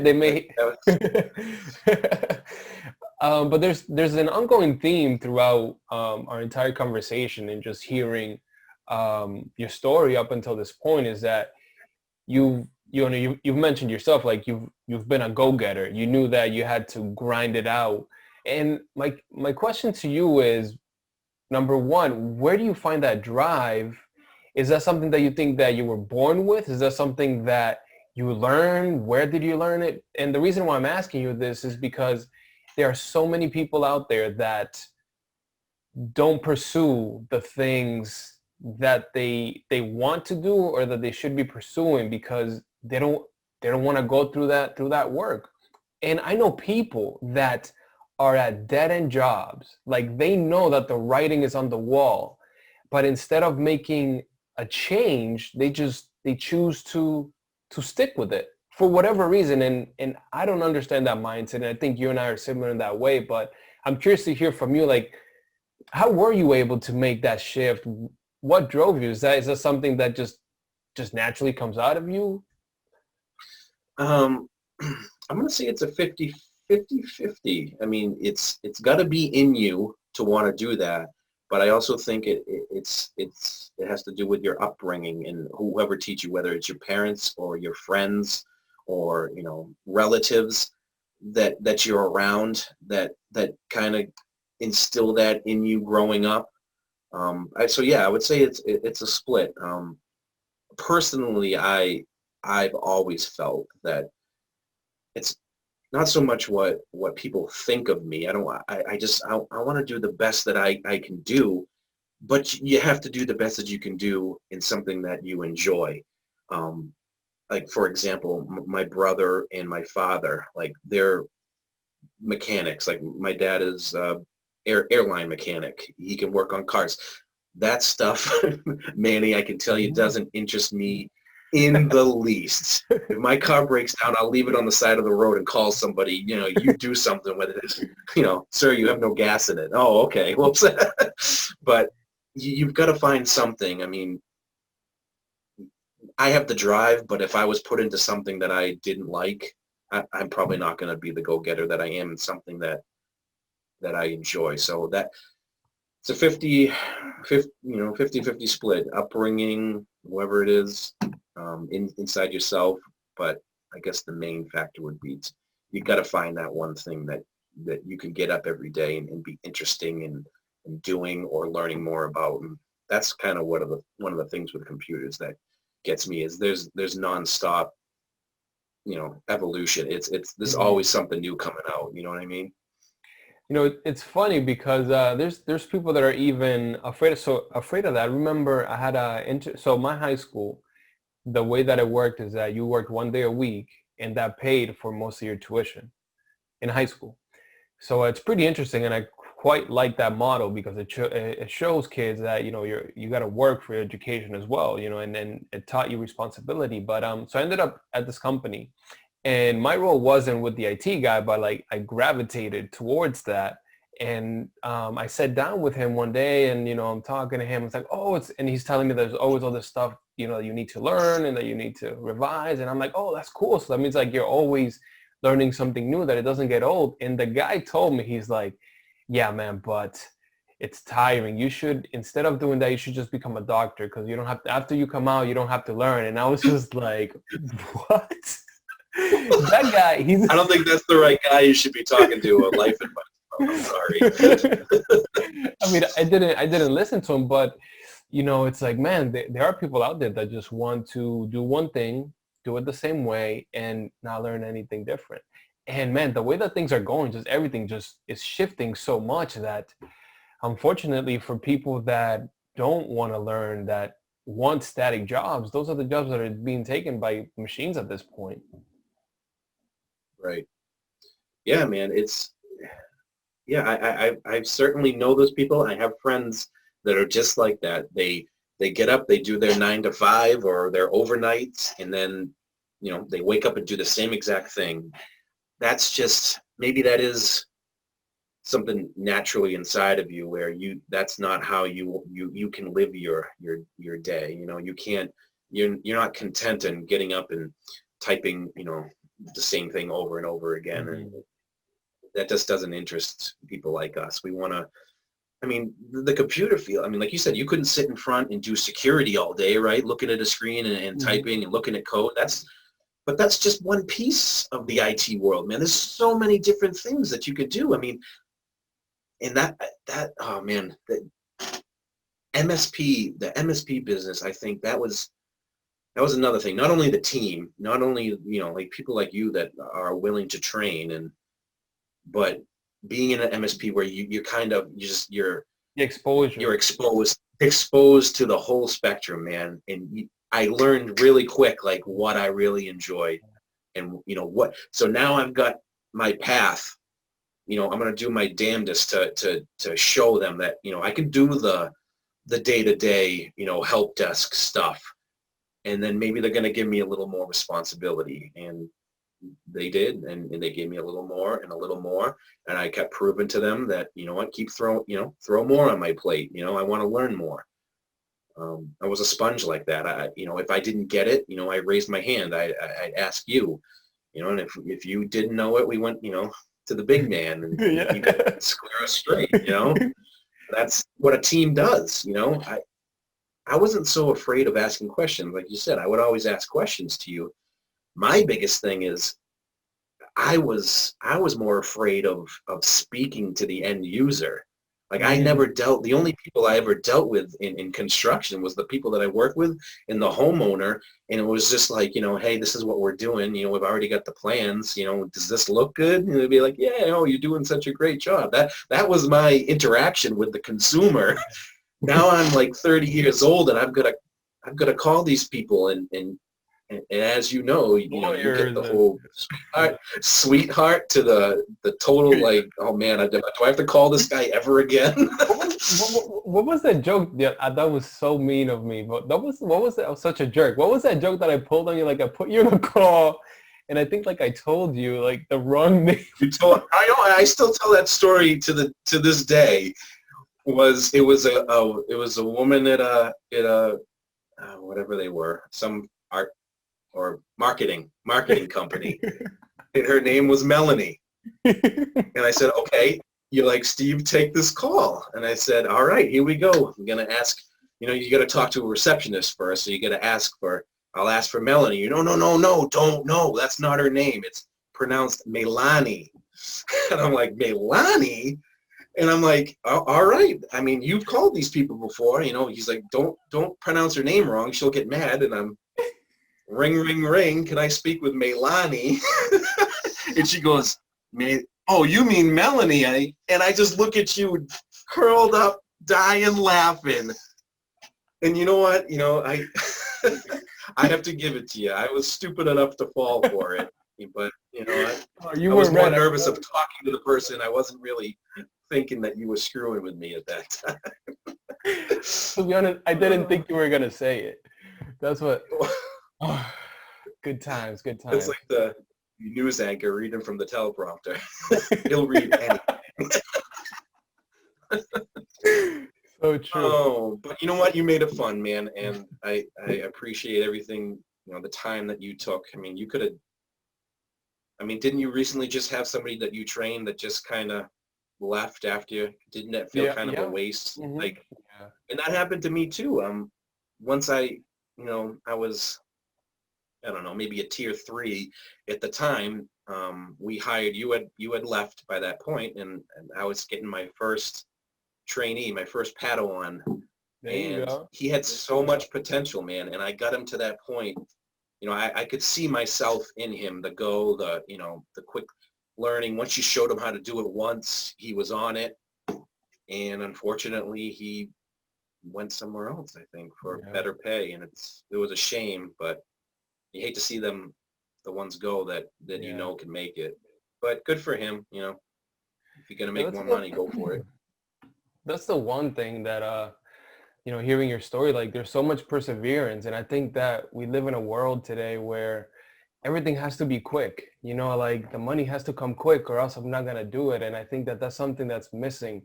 They may. But there's an ongoing theme throughout our entire conversation, and just hearing your story up until this point is that you've mentioned yourself, like you've been a go-getter. You knew that you had to grind it out. And my question to you is, number one, where do you find that drive? Is that something that you think that you were born with? Is that something that you learned? Where did you learn it? And the reason why I'm asking you this is because there are so many people out there that don't pursue the things that they want to do or that they should be pursuing because they don't want to go through that work. And I know people that are at dead-end jobs. Like, they know that the writing is on the wall, but instead of making a change, they choose to stick with it for whatever reason. And I don't understand that mindset. And I think you and I are similar in that way, but I'm curious to hear from you, like, how were you able to make that shift? What drove you? Is that something that just naturally comes out of you? I'm going to say it's a 50-50. I mean, it's got to be in you to want to do that. But I also think it has to do with your upbringing and whoever teach you, whether it's your parents or your friends or, relatives that you're around that kind of instill that in you growing up. I would say it's a split. Personally, I've always felt that it's not so much what people think of me. I want to do the best that I can do, but you have to do the best that you can do in something that you enjoy. Like, for example, my brother and my father, like, they're mechanics. Like, my dad is airline mechanic. He can work on cars. That stuff, Manny, I can tell you, doesn't interest me in the least. If my car breaks down, I'll leave it on the side of the road and call somebody. You do something with it. Sir, you have no gas in it. Oh, okay. Whoops. But you've got to find something. I mean, I have the drive, but if I was put into something that I didn't like, I'm probably not going to be the go-getter that I am in something that I enjoy. So it's a 50-50 split. Upbringing, whoever it is, inside yourself. But I guess the main factor would be you got to find that one thing that you can get up every day and be interesting in doing or learning more about. And that's kind of one of the things with computers that gets me is there's nonstop, evolution. There's Mhm. always something new coming out. You know what I mean? It's funny because there's people that are even afraid of that. I remember I had so my high school, the way that it worked is that you worked 1 day a week and that paid for most of your tuition in high school. So it's pretty interesting, and I quite like that model because it shows kids that you got to work for your education as well, and then it taught you responsibility. But so I ended up at this company, and my role wasn't with the IT guy, but like I gravitated towards that. And I sat down with him one day, and I'm talking to him. It's like, and he's telling me there's always all this stuff that you need to learn and that you need to revise. And I'm like, oh, that's cool. So that means like you're always learning something new, that it doesn't get old. And the guy told me, he's like, yeah, man, but it's tiring. You should, instead of doing that, you should just become a doctor, because you don't have to, after you come out, you don't have to learn. And I was just like, what? That guy, he's I don't think that's the right guy you should be talking to. A life advice. I'm sorry. I mean, I didn't listen to him, but it's like, man, there are people out there that just want to do one thing, do it the same way, and not learn anything different. And man, the way that things are going, just everything just is shifting so much that, unfortunately, for people that don't want to learn, that want static jobs, those are the jobs that are being taken by machines at this point. Right. Yeah, man. Yeah, I certainly know those people. I have friends that are just like that. They get up, they do their 9 to 5 or their overnights, and then they wake up and do the same exact thing. That's just, maybe that is something naturally inside of you where that's not how you can live your day. You can't, you're not content in getting up and typing the same thing over and over again. And Mhm. that just doesn't interest people like us. We want to, I mean, the computer field, I mean, like you said, you couldn't sit in front and do security all day, right? Looking at a screen and Mhm. typing and looking at code. But that's just one piece of the IT world, man. There's so many different things that you could do. I mean, and oh man, the MSP business, I think that was another thing. Not only the team, not only, like people like you that are willing to train, but being in an MSP where you're kind of, The you're exposure. exposed to the whole spectrum, man. And I learned really quick, like what I really enjoyed and so now I've got my path. I'm going to do my damnedest to show them that, I can do the day-to-day, help desk stuff. And then maybe they're going to give me a little more responsibility. And they did, and they gave me a little more and a little more. And I kept proving to them that, what, keep throwing, throw more on my plate. I want to learn more. I was a sponge like that. If I didn't get it, I raised my hand. I'd ask you, and if you didn't know it, we went, to the big man, and he would Yeah. square us straight. That's what a team does. I wasn't so afraid of asking questions. Like you said, I would always ask questions to you. My biggest thing is I was more afraid of speaking to the end user. Like Mm. the only people I ever dealt with in construction was the people that I work with and the homeowner. And it was just like, hey, this is what we're doing. We've already got the plans, does this look good? And they'd be like, yeah, you're doing such a great job. That was my interaction with the consumer. Now I'm like 30 years old and I've got to call these people and as you get Lawyers the and whole sweetheart to the total, yeah. like, oh man, do I have to call this guy ever again? What was that joke? Yeah, that was so mean of me. But what was that? I was such a jerk. What was that joke that I pulled on you? Like I put you in a call, and I think like I told you like the wrong name. I know, I still tell that story to this day. It was a woman at a whatever they were, some art or marketing company. And her name was Melanie. And I said, okay, you're like, Steve, take this call. And I said, all right, here we go. I'm going to ask you got to talk to a receptionist first. So you got to ask for, I'll ask for Melanie. No, don't, no, that's not her name. It's pronounced Melanie. And I'm like, Melanie? And I'm like, all right. I mean, you've called these people before, he's like, don't pronounce her name wrong. She'll get mad. And I'm ring, ring, ring. Can I speak with Melanie? And she goes, oh, you mean Melanie? And I just look at you curled up, dying laughing. And you know what? I I have to give it to you. I was stupid enough to fall for it. But, I was more nervous of talking to the person. I wasn't really thinking that you were screwing with me at that time. To be honest, I didn't think you were going to say it. That's what... Oh, good times. It's like the news anchor reading from the teleprompter. He'll read anything. So true. Oh, but you know what? You made it fun, man. And I appreciate everything, the time that you took. I mean, you could have... didn't you recently just have somebody that you trained that just kind of left after you? Didn't that feel kind of a waste? Mm-hmm. And that happened to me too. Once I was, I don't know, maybe a tier 3 at the time. We hired you. Had left by that point, and I was getting my first trainee, my first Padawan, and he had so much potential, man. And I got him to that point. I could see myself in him, the quick learning. Once you showed him how to do it once, he was on it. And unfortunately, he went somewhere else, I think, for better pay. And it was a shame, but you hate to see the ones go that can make it. But good for him, if you're going to make more money, go for it. That's the one thing that, hearing your story, like there's so much perseverance. And I think that we live in a world today where everything has to be quick, like the money has to come quick or else I'm not going to do it. And I think that that's something that's missing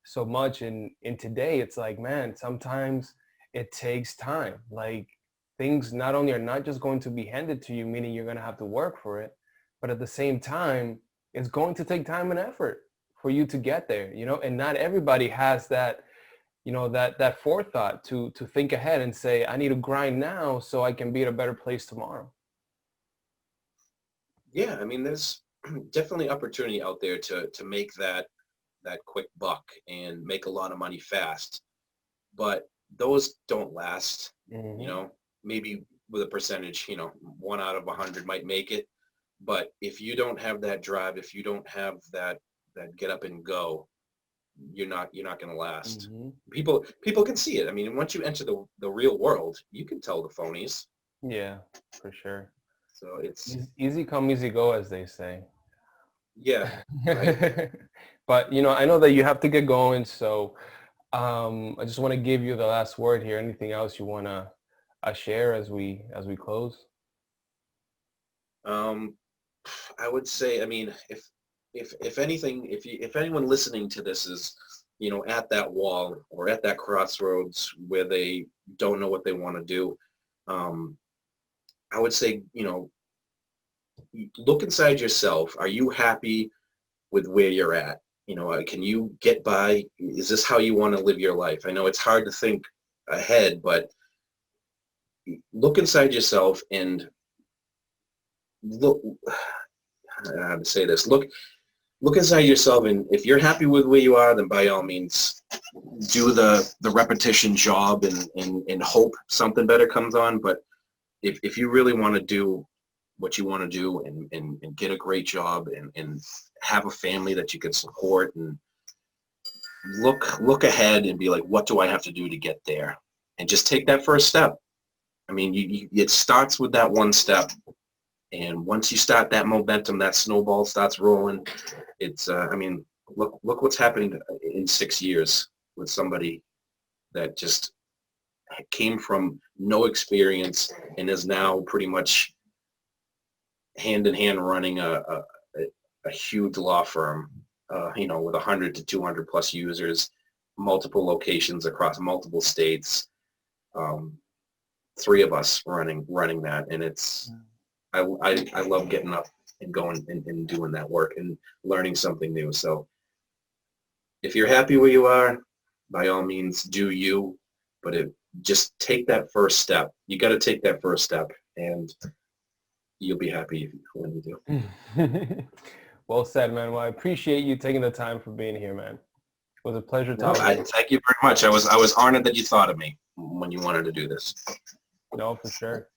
so much in today. It's like, man, sometimes it takes time. Like things not only are not just going to be handed to you, meaning you're going to have to work for it, but at the same time, it's going to take time and effort for you to get there, and not everybody has that, that forethought to think ahead and say, I need to grind now so I can be at a better place tomorrow. Yeah, there's definitely opportunity out there to make that quick buck and make a lot of money fast, but those don't last. Mm-hmm. Maybe with a percentage, 1 out of 100 might make it, but if you don't have that drive, if you don't have that get up and go, you're not going to last. Mm-hmm. People can see it. Once you enter the real world, you can tell the phonies. Yeah, for sure. So it's easy come, easy go, as they say. Yeah. Right. But, I know that you have to get going. So I just want to give you the last word here. Anything else you want to share as we close? I would say, if anything, if anyone listening to this is, at that wall or at that crossroads where they don't know what they want to do, I would say, look inside yourself. Are you happy with where you're at? Can you get by? Is this how you want to live your life? I know it's hard to think ahead, but look inside yourself and look, how to say this, look inside yourself, and if you're happy with where you are, then by all means do the repetition job and hope something better comes on. But if you really want to do what you want to do and get a great job and have a family that you can support, and look ahead and be like, what do I have to do to get there? And just take that first step. It starts with that one step. And once you start that momentum, that snowball starts rolling. It's, look what's happening in 6 years with somebody that just came from no experience and is now pretty much hand in hand running a huge law firm, with 100 to 200 plus users, multiple locations across multiple states. 3 of us running that, and it's. I love getting up and going and doing that work and learning something new. So if you're happy where you are, by all means, do you. But just take that first step. You got to take that first step, and you'll be happy when you do. Well said, man. Well, I appreciate you taking the time for being here, man. It was a pleasure No, talking to you. thank you very much. I was honored that you thought of me when you wanted to do this. No, for sure.